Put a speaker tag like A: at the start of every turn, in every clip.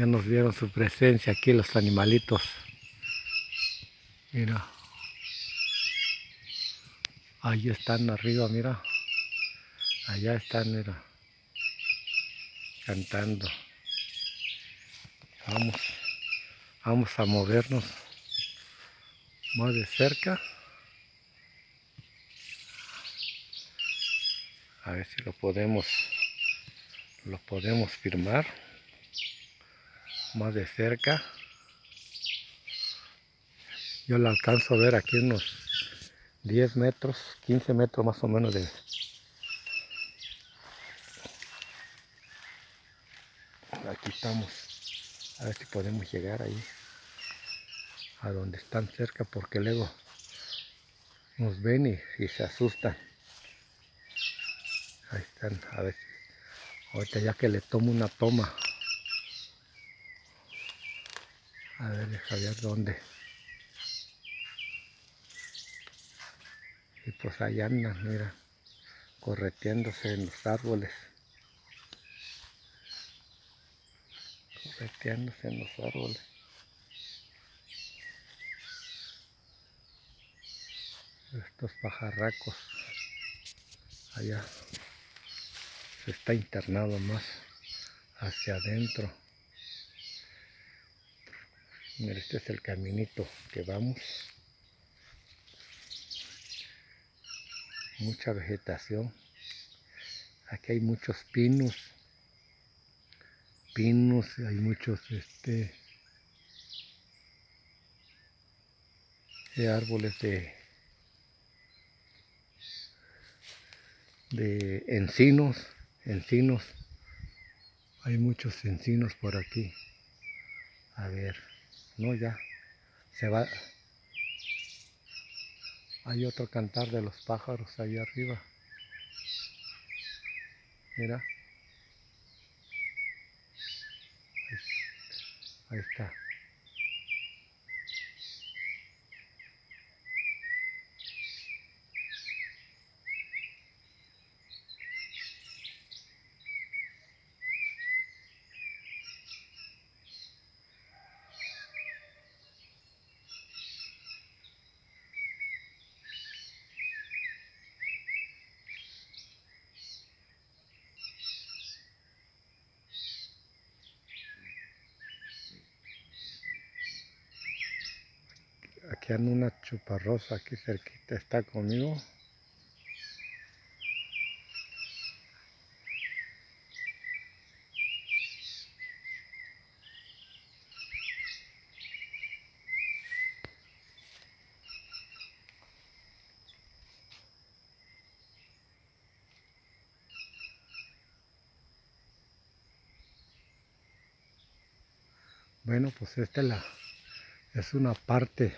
A: Ya nos vieron su presencia aquí los animalitos. Mira. Ahí están arriba, mira. Allá están, mira. Cantando. Vamos a movernos más de cerca. A ver si lo podemos filmar más de cerca. Yo lo alcanzo a ver aquí unos 10 metros, 15 metros más o menos de... Aquí estamos. A ver si podemos llegar ahí, a donde están cerca, porque luego nos ven y se asustan. Ahí están, a ver si... Ahorita ya que le tomo una toma. A ver, deja ver dónde. Y pues ahí andan, mira, correteándose en los árboles. Correteándose en los árboles. Estos pajarracos. Allá se está internado más hacia adentro. Mira, este es el caminito que vamos. Mucha vegetación. Aquí hay muchos pinos. Hay muchos árboles de encinos. Hay muchos encinos por aquí. A ver, no, ya se va. Hay otro cantar de los pájaros ahí arriba. Mira. Ahí está. Aquí anda una chuparrosa aquí cerquita, está conmigo. Bueno, pues esta es una parte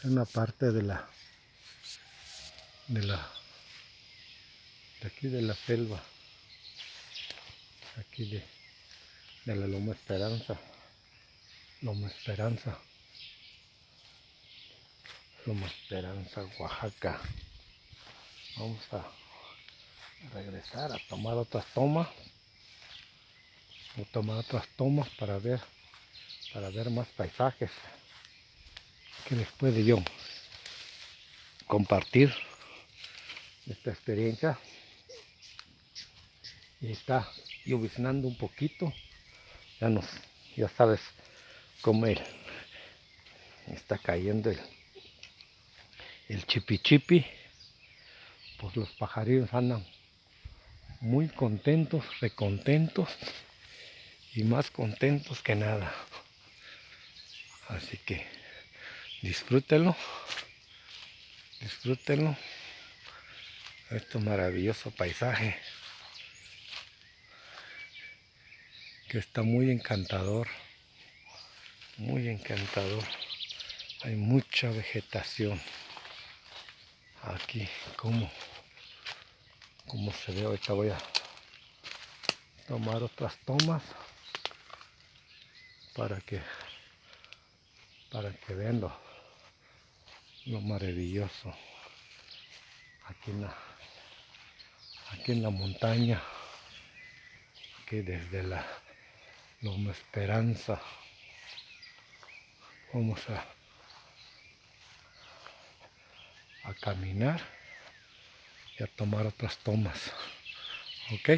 A: de aquí de la selva, aquí de la Loma Esperanza, Oaxaca. Vamos a regresar a tomar otras tomas, para ver más paisajes que les puede yo compartir esta experiencia. Y está lloviznando un poquito, ya sabes cómo está cayendo el chipi, pues los pajarillos andan muy contentos, recontentos y más contentos que nada. Así que disfrútenlo, este maravilloso paisaje que está muy encantador, hay mucha vegetación aquí, como se ve. Ahorita voy a tomar otras tomas para que vean lo maravilloso aquí en la montaña, que desde Loma Esperanza. Vamos a caminar y a tomar otras tomas. ¿Ok?